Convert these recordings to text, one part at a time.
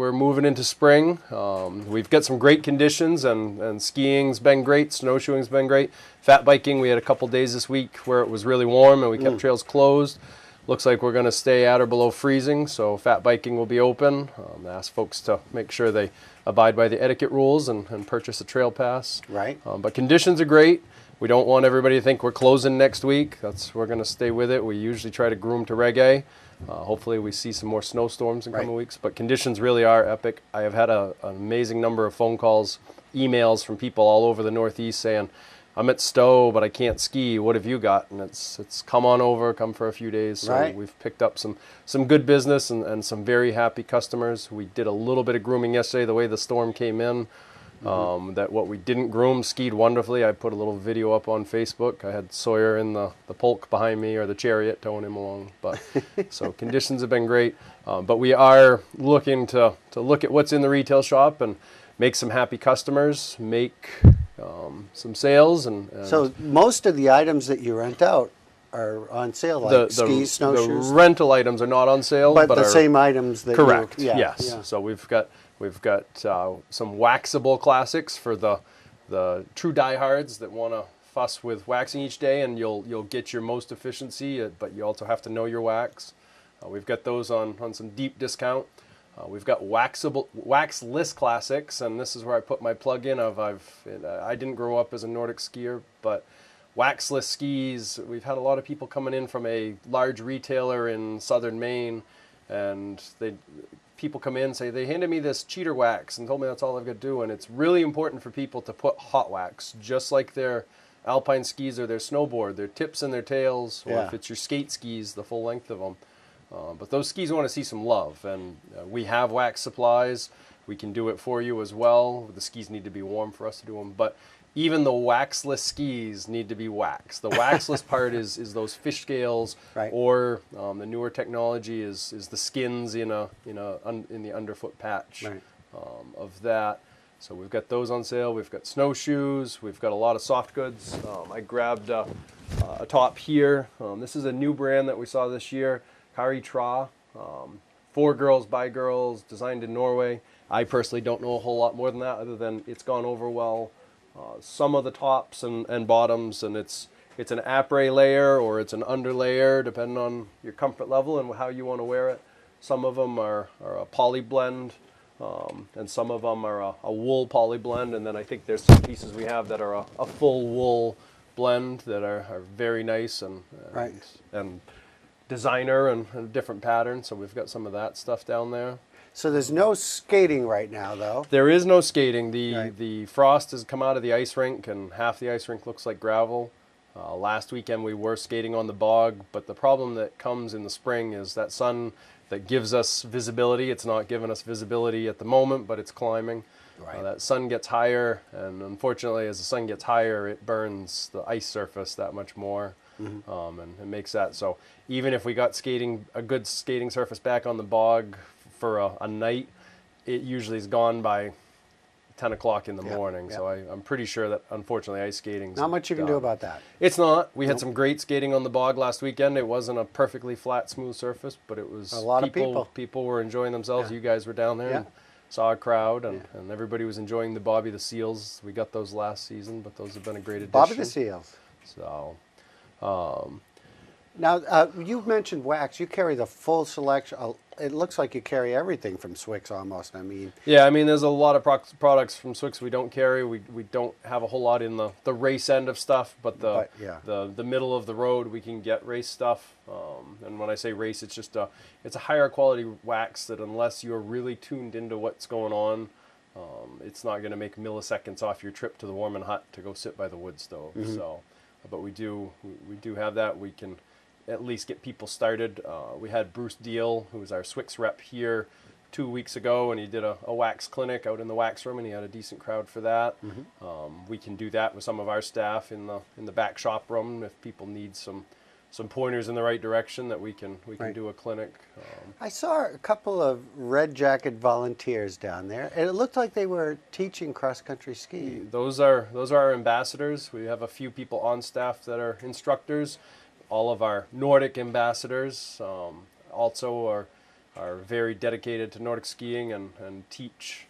we're moving into spring. We've got some great conditions, and skiing's been great, snowshoeing's been great. Fat biking, we had a couple days this week where it was really warm and we kept trails closed. Looks like we're going to stay at or below freezing, so fat biking will be open. Ask folks to make sure they abide by the etiquette rules and purchase a trail pass. Right. But conditions are great. We don't want everybody to think we're closing next week. We're going to stay with it. We usually try to groom to reggae. Hopefully we see some more snowstorms in coming weeks, but conditions really are epic. I have had an amazing number of phone calls, emails from people all over the Northeast saying, I'm at Stowe, but I can't ski. What have you got? And it's come on over, come for a few days. So we've picked up some good business and some very happy customers. We did a little bit of grooming yesterday, the way the storm came in. That what we didn't groom skied wonderfully. I put a little video up on Facebook. I had Sawyer in the polk behind me, or the chariot, towing him along. But so conditions have been great. But we are looking to look at what's in the retail shop and make some happy customers, make some sales. And so most of the items that you rent out are on sale, like skis, snowshoes? The rental items are not on sale. But the same items that correct, yes. Yeah. So we've got some waxable classics for the true diehards that want to fuss with waxing each day, and you'll get your most efficiency, but you also have to know your wax. We've got those on some deep discount. We've got waxless classics, and this is where I put my plug in of I didn't grow up as a Nordic skier, but waxless skis, we've had a lot of people coming in from a large retailer in southern Maine, and people come in and say, they handed me this cheater wax and told me that's all I've got to do. And it's really important for people to put hot wax, just like their alpine skis or their snowboard, their tips and their tails, or if it's your skate skis, the full length of them. But those skis want to see some love, and we have wax supplies. We can do it for you as well. The skis need to be warm for us to do them. But even the waxless skis need to be waxed. The waxless part is those fish scales, or the newer technology is the skins in the underfoot patch of that. So we've got those on sale. We've got snowshoes. We've got a lot of soft goods. I grabbed a top here. This is a new brand that we saw this year, Kari Tra. For girls, by girls, designed in Norway. I personally don't know a whole lot more than that, other than it's gone over well. Some of the tops and bottoms, and it's an après layer or it's an under layer, depending on your comfort level and how you want to wear it. Some of them are a poly blend, and some of them are a wool poly blend, and then I think there's some pieces we have that are a full wool blend that are very nice and designer and different patterns. So we've got some of that stuff down there. So there's no skating right now, though. There is no skating. The frost has come out of the ice rink, and half the ice rink looks like gravel. Last weekend we were skating on the bog, but the problem that comes in the spring is that sun that gives us visibility. It's not giving us visibility at the moment, but it's climbing. That sun gets higher, and unfortunately, as the sun gets higher, it burns the ice surface that much more. And it makes that so. Even if we got a good skating surface back on the bog for a night, it usually is gone by 10 o'clock in the morning. So I'm pretty sure that, unfortunately, ice skating. Not much you can do about that. It's not. We had some great skating on the bog last weekend. It wasn't a perfectly flat, smooth surface, but it was a lot of people. People were enjoying themselves. You guys were down there and saw a crowd, and everybody was enjoying the Bobby the Seals. We got those last season, but those have been a great addition. Bobby the Seals. So. Now, you mentioned wax. You carry the full selection. It looks like you carry everything from Swix almost. I mean, there's a lot of products from Swix we don't carry. We don't have a whole lot in the race end of stuff, but the middle of the road we can get race stuff. And when I say race, it's just it's a higher quality wax that, unless you're really tuned into what's going on, it's not going to make milliseconds off your trip to the warm and hot to go sit by the wood stove. So, but we do have that. We can at least get people started. We had Bruce Deal, who was our Swix rep here 2 weeks ago, and he did a wax clinic out in the wax room, and he had a decent crowd for that. We can do that with some of our staff in the back shop room if people need some pointers in the right direction, that we can do a clinic. I saw a couple of red jacket volunteers down there, and it looked like they were teaching cross-country skiing. Those are our ambassadors. We have a few people on staff that are instructors. All of our Nordic ambassadors also are are very dedicated to Nordic skiing and teach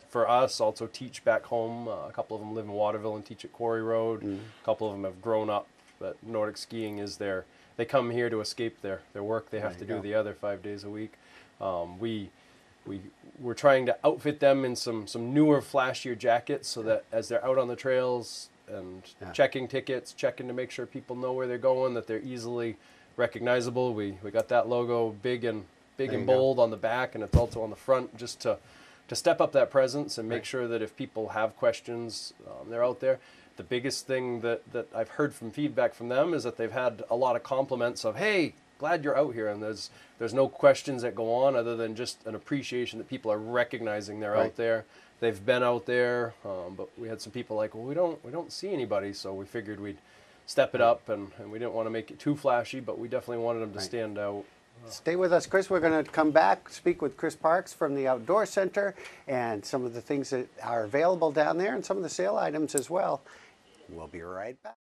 for us, also teach back home. A couple of them live in Waterville and teach at Quarry Road. A couple of them have grown up, but Nordic skiing is they come here to escape their work they have to do the other 5 days a week. We're trying to outfit them in some newer, flashier jackets so that as they're out on the trails and checking tickets, checking to make sure people know where they're going, that they're easily recognizable. We got that logo big and bold on the back, and it's also on the front, just to step up that presence and make sure that if people have questions, they're out there. The biggest thing that I've heard from feedback from them is that they've had a lot of compliments of, hey, glad you're out here, and there's no questions that go on other than just an appreciation that people are recognizing they're out there. They've been out there, but we had some people like, well, we don't see anybody, so we figured we'd step it up, and we didn't want to make it too flashy, but we definitely wanted them to stand out. Stay with us, Chris. We're going to come back, speak with Chris Parks from the Outdoor Center, and some of the things that are available down there, and some of the sale items as well. We'll be right back.